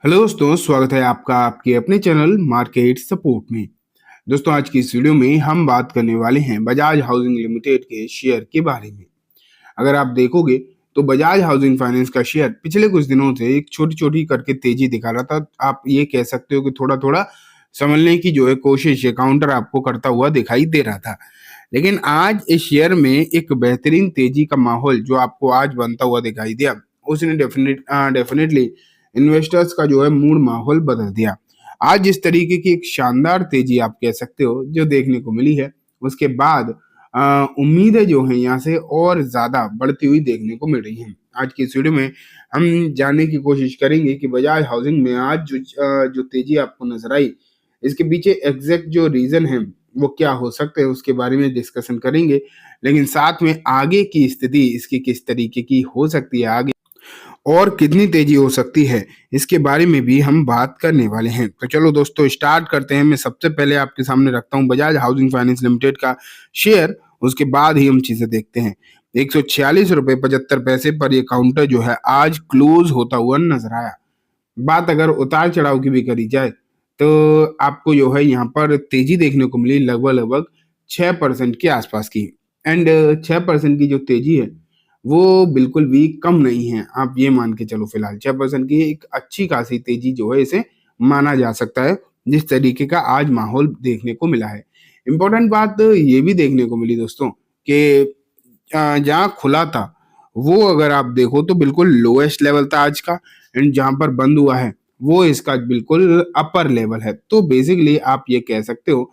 Hello दोस्तों, स्वागत है आपका आपके अपने चैनल मार्केट सपोर्ट में। दोस्तों, आज की इस वीडियो में हम बात करने वाले हैं बजाज हाउसिंग लिमिटेड के शेयर के बारे में। अगर आप देखोगे तो बजाज हाउसिंग फाइनेंस का शेयर पिछले कुछ दिनों से एक छोटी छोटी करके तेजी दिखा रहा था। आप ये कह सकते हो कि थोड़ा थोड़ा संभलने की जो है कोशिश है, काउंटर आपको करता हुआ दिखाई दे रहा था। लेकिन आज इस शेयर में एक बेहतरीन तेजी का माहौल जो आपको आज बनता हुआ दिखाई दिया, उसने डेफिनेटली इन्वेस्टर्स का जो है मूड माहौल बदल दिया। आज इस तरीके की एक शानदार तेजी आप कह सकते हो जो देखने को मिली है, उसके बाद उम्मीदें जो हैं यहाँ से और ज्यादा बढ़ती हुई देखने को मिल रही हैं। आज की इस वीडियो में हम जानने की कोशिश करेंगे कि बजाज हाउसिंग में आज जो तेजी आपको नजर आई, इसके पीछे एग्जैक्ट जो रीजन है वो क्या हो सकते हैं, उसके बारे में डिस्कशन करेंगे। लेकिन साथ में आगे की स्थिति इसकी किस तरीके की हो सकती है आगे और कितनी तेजी हो सकती है, इसके बारे में भी हम बात करने वाले हैं। तो चलो दोस्तों, स्टार्ट करते हैं। मैं सबसे पहले आपके सामने रखता हूं बजाज हाउसिंग फाइनेंस लिमिटेड का शेयर, उसके बाद ही हम चीजें देखते हैं। 146 रुपए 75 पैसे पर यह काउंटर जो है आज क्लोज होता हुआ नजर आया। बात अगर उतार चढ़ाव की भी करी जाए तो आपको जो है यहाँ पर तेजी देखने को मिली लगभग लगभग 6% के आसपास की। एंड 6% की जो तेजी है वो बिल्कुल भी कम नहीं है। आप ये मान के चलो, फिलहाल 6% की एक अच्छी खासी तेजी जो है इसे माना जा सकता है, जिस तरीके का आज माहौल देखने को मिला है। इम्पोर्टेंट बात ये भी देखने को मिली दोस्तों कि जहाँ खुला था वो अगर आप देखो तो बिल्कुल लोएस्ट लेवल था आज का, एंड जहाँ पर बंद हुआ है वो इसका बिल्कुल अपर लेवल है। तो बेसिकली आप ये कह सकते हो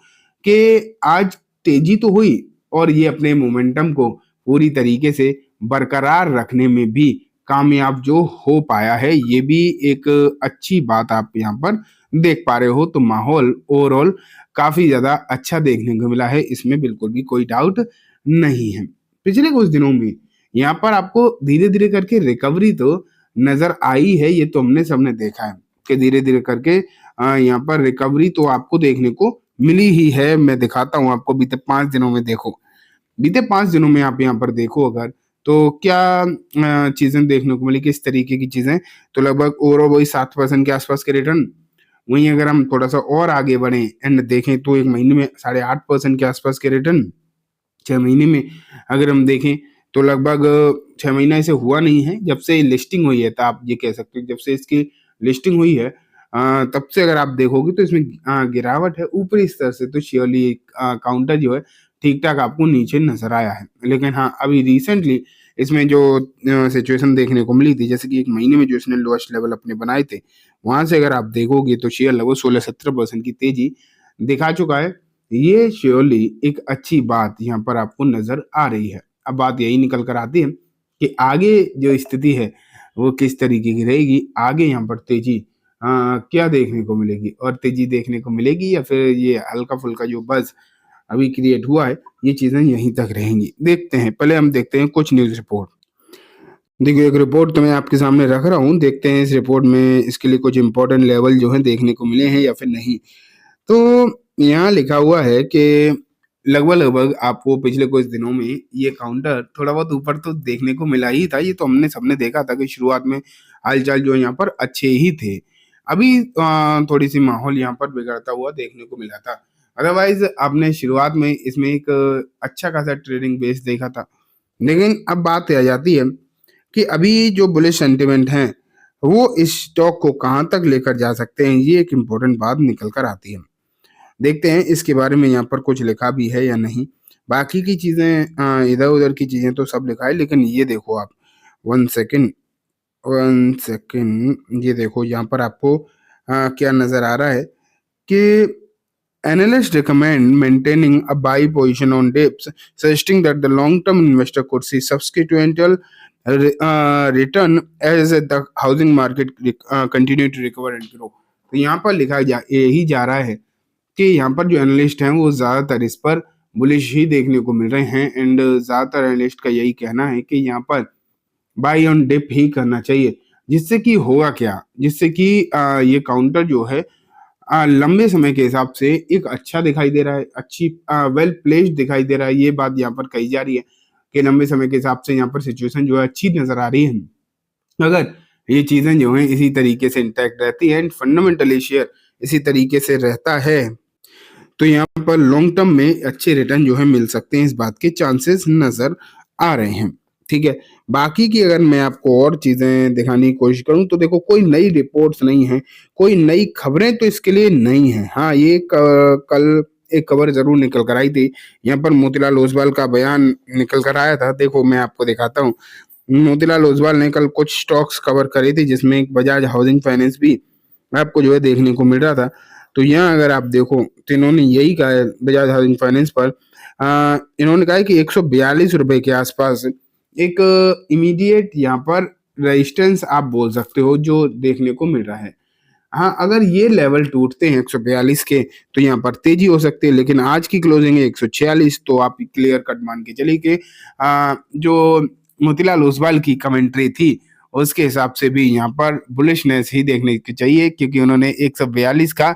कि आज तेजी तो हुई और ये अपने मोमेंटम को पूरी तरीके से बरकरार रखने में भी कामयाब जो हो पाया है, ये भी एक अच्छी बात आप यहाँ पर देख पा रहे हो। तो माहौल ओवरऑल काफी ज्यादा अच्छा देखने को मिला है, इसमें बिल्कुल भी कोई डाउट नहीं है। पिछले कुछ दिनों में यहाँ पर आपको धीरे धीरे करके रिकवरी तो नजर आई है, ये तो हमने सबने देखा है कि धीरे धीरे करके यहाँ पर रिकवरी तो आपको देखने को मिली ही है। मैं दिखाता हूँ आपको, बीते 5 दिनों में देखो, बीते 5 दिनों में आप यहाँ पर देखो अगर, तो क्या चीजें देखने को मिली, किस तरीके की चीजें। तो लगभग ओवरऑल वही 7% के आसपास के रिटर्न। वहीं अगर हम थोड़ा सा और आगे बढ़े एंड देखें तो एक महीने में 8.5% के आसपास के रिटर्न। 6 महीने में अगर हम देखें तो लगभग 6 महीना ऐसे हुआ नहीं है जब से लिस्टिंग हुई है, तो आप ये कह सकते हो जब से इसकी लिस्टिंग हुई है तब से अगर आप देखोगे तो इसमें गिरावट है ऊपरी स्तर से। तो श्योरली काउंटर जो है ठीक ठाक आपको नीचे नजर आया है। लेकिन हाँ, अभी रिसेंटली इसमें जो सिचुएशन देखने को मिली थी, जैसे कि एक महीने में जो इसने लोएस्ट लेवल अपने बनाए थे, वहां से अगर आप देखोगे तो शेयर लगभग 16-17% की तेजी दिखा चुका है। ये श्योरली एक अच्छी बात यहाँ पर आपको नजर आ रही है। अब बात यही निकल कर आती है कि आगे जो स्थिति है वो किस तरीके की रहेगी, आगे यहाँ पर तेजी क्या देखने को मिलेगी, और तेजी देखने को मिलेगी या फिर ये हल्का फुल्का जो बस अभी क्रिएट हुआ है, ये चीजें यहीं तक रहेंगी। देखते हैं, पहले हम देखते हैं कुछ न्यूज रिपोर्ट। देखिए, एक रिपोर्ट तो मैं आपके सामने रख रहा हूँ, देखते हैं इस रिपोर्ट में इसके लिए कुछ इंपॉर्टेंट लेवल जो है देखने को मिले हैं या फिर नहीं। तो यहाँ लिखा हुआ है कि लगभग लगभग आपको पिछले कुछ दिनों में ये काउंटर थोड़ा बहुत ऊपर तो देखने को मिला ही था। ये तो हमने सबने देखा था कि शुरुआत में हालचाल जो है यहाँ पर अच्छे ही थे। अभी थोड़ी सी माहौल यहाँ पर बिगड़ता हुआ देखने को मिला था। अदरवाइज आपने शुरुआत में इसमें एक अच्छा खासा ट्रेडिंग बेस देखा था। लेकिन अब बात आ जाती है कि अभी जो बुलिश सेंटिमेंट है वो इस स्टॉक को कहाँ तक लेकर जा सकते हैं, ये एक इम्पोर्टेंट बात निकल कर आती है। देखते हैं इसके बारे में यहाँ पर कुछ लिखा भी है या नहीं। बाकी की चीजें इधर उधर की चीजें तो सब लिखा है, लेकिन ये देखो आप, 1 सेकेंड 1 सेकेंड, ये देखो यहाँ पर आपको क्या नजर आ रहा है कि analysts recommend maintaining a buy position on dips, suggesting that the long-term investor could see substantial return as the housing market continue to recover and grow। तो यहाँ पर लिखा यही जा रहा है कि यहाँ पर जो एनालिस्ट हैं वो ज्यादातर इस पर बुलिश ही देखने को मिल रहे हैं। एंड ज्यादातर एनालिस्ट का यही कहना है कि यहाँ पर बाई ऑन डिप ही करना चाहिए, जिससे कि होगा क्या, जिससे कि ये काउंटर जो है लंबे समय के हिसाब से एक अच्छा दिखाई दे रहा है, अच्छी वेल प्लेस्ड दिखाई दे रहा है। ये बात यहाँ पर कही जा रही है कि लंबे समय के हिसाब से यहाँ पर सिचुएशन जो है अच्छी नजर आ रही है। अगर ये चीज़ें जो हैं इसी तरीके से इंटैक्ट रहती हैं एंड फंडामेंटली शेयर इसी तरीके से रहता है। तो यहाँ पर लॉन्ग टर्म में अच्छे रिटर्न जो है मिल सकते हैं, इस बात के चांसेस नज़र आ रहे हैं। ठीक है, बाकी की अगर मैं आपको और चीज़ें दिखाने की कोशिश करूँ तो देखो कोई नई रिपोर्ट्स नहीं है, कोई नई खबरें तो इसके लिए नहीं है। हाँ, ये कल एक खबर ज़रूर निकल कर आई थी, यहाँ पर मोतीलाल ओसवाल का बयान निकल कर आया था। देखो मैं आपको दिखाता हूँ, मोतीलाल ओसवाल ने कल कुछ स्टॉक्स कवर करे थे जिसमें एक बजाज हाउसिंग फाइनेंस भी आपको जो है देखने को मिल रहा था। तो यहाँ अगर आप देखो तो इन्होंने यही कहा है बजाज हाउसिंग फाइनेंस पर, इन्होंने कहा है कि 142 रुपए के आसपास एक इमीडिएट यहाँ पर रेजिस्टेंस आप बोल सकते हो जो देखने को मिल रहा है। हाँ, अगर ये लेवल टूटते हैं 142 के तो यहाँ पर तेजी हो सकती है, लेकिन आज की क्लोजिंग है 146, तो आप क्लियर कट मान के चलिए कि जो मोतीलाल ओसवाल की कमेंट्री थी उसके हिसाब से भी यहाँ पर बुलिशनेस ही देखने की चाहिए, क्योंकि उन्होंने 142 का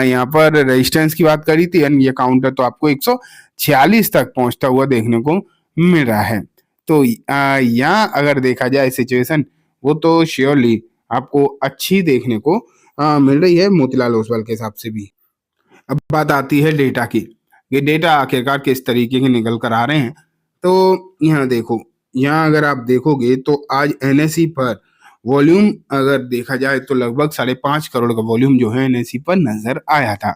यहाँ पर रेजिस्टेंस की बात करी थी एंड ये काउंटर तो आपको 146 तक पहुंचता हुआ देखने को मिल रहा है। तो यहाँ अगर देखा जाए सिचुएशन, वो तो श्योरली आपको अच्छी देखने को मिल रही है मोतीलाल ओसवाल के हिसाब से भी। अब बात आती है डेटा की, ये डेटा आखिरकार किस तरीके के निकल कर आ रहे हैं। तो यहाँ देखो, यहाँ अगर आप देखोगे तो आज एनएसई पर वॉल्यूम अगर देखा जाए तो लगभग 5.5 करोड़ का वॉल्यूम जो है एनएसई पर नजर आया था।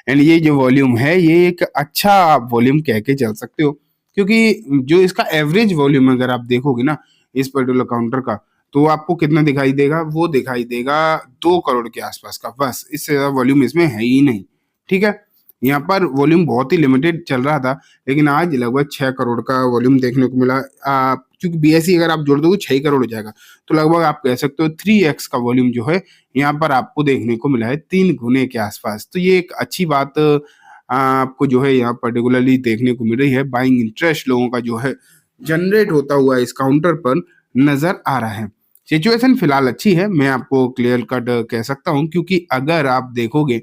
एंड ये जो वॉल्यूम है ये एक अच्छा आप वॉल्यूम कह के चल सकते हो, क्योंकि जो इसका एवरेज वॉल्यूम अगर आप देखोगे ना इस पर्टिकुलर काउंटर का, तो आपको कितना दिखाई देगा, वो दिखाई देगा 2 करोड़ के आसपास का, बस इससे ज्यादा वॉल्यूम इसमें है ही नहीं। ठीक है, यहाँ पर वॉल्यूम बहुत ही लिमिटेड चल रहा था, लेकिन आज लगभग 6 करोड़ का वॉल्यूम देखने को मिला। क्योंकि बीएसई अगर आप जोड़ दोगे 6 करोड़ हो जाएगा, तो लगभग आप कह सकते हो 3x का वॉल्यूम जो है यहाँ पर आपको देखने को मिला है, 3 गुने के आसपास। तो ये एक अच्छी बात आपको जो है यहाँ पर्टिकुलरली देखने को मिल रही है। बाइंग इंटरेस्ट लोगों का जो है जनरेट होता हुआ इस काउंटर पर नजर आ रहा है। सिचुएशन फिलहाल अच्छी है, मैं आपको क्लियर कट कह सकता हूँ, क्योंकि अगर आप देखोगे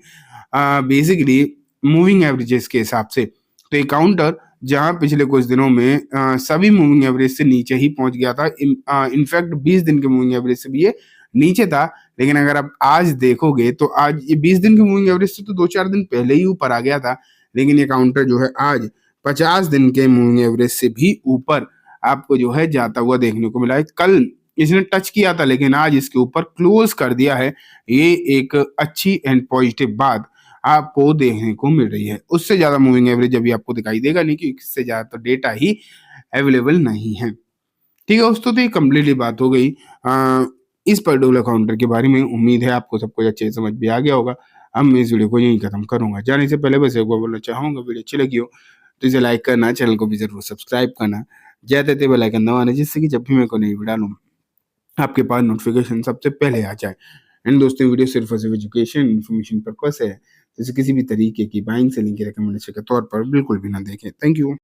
बेसिकली मूविंग एवरेजेस के हिसाब से, तो ये काउंटर जहां पिछले कुछ दिनों में सभी मूविंग एवरेज से नीचे ही पहुंच गया था, इनफैक्ट 20 दिन के मूविंग एवरेज से भी ये नीचे था। लेकिन अगर आप आज देखोगे तो आज ये 20 दिन के मूविंग एवरेज से तो 2-4 दिन पहले ही ऊपर आ गया था, लेकिन ये काउंटर जो है आज 50 दिन के मूविंग एवरेज से भी ऊपर आपको जो है जाता हुआ देखने को मिला है। कल इसने टच किया था लेकिन आज इसके ऊपर क्लोज कर दिया है। ये एक अच्छी एंड पॉजिटिव बात आपको देखने को मिल रही है। उससे ज्यादा मूविंग एवरेज अभी आपको दिखाई देगा नहीं, क्योंकि इससे ज्यादा तो डेटा ही अवेलेबल नहीं है। ठीक है दोस्तों, तो ये कम्प्लीटली बात हो गई इस पर्टिकुलर काउंटर के बारे में। उम्मीद है आपको सब कुछ अच्छे से समझ भी आ गया होगा। अब मैं इस वीडियो को यहीं खत्म करूंगा। जाने से पहले बस एक बार बोलना चाहूंगा, वीडियो अच्छी लगी हो तो इसे लाइक करना, चैनल को भी जरूर सब्सक्राइब करना, ज्यादा बेल आइकन दबाना, जिससे कि जब भी मैं कोई नई वीडियो डालूं आपके पास नोटिफिकेशन सबसे पहले आ जाए। एंड दोस्तों, वीडियो सिर्फ और सिर्फ एजुकेशन इन्फॉर्मेशन पर्पस है, जैसे किसी भी तरीके की बाइंग सेलिंग की रिकमेंडेशन के तौर पर बिल्कुल भी ना देखें। Thank you.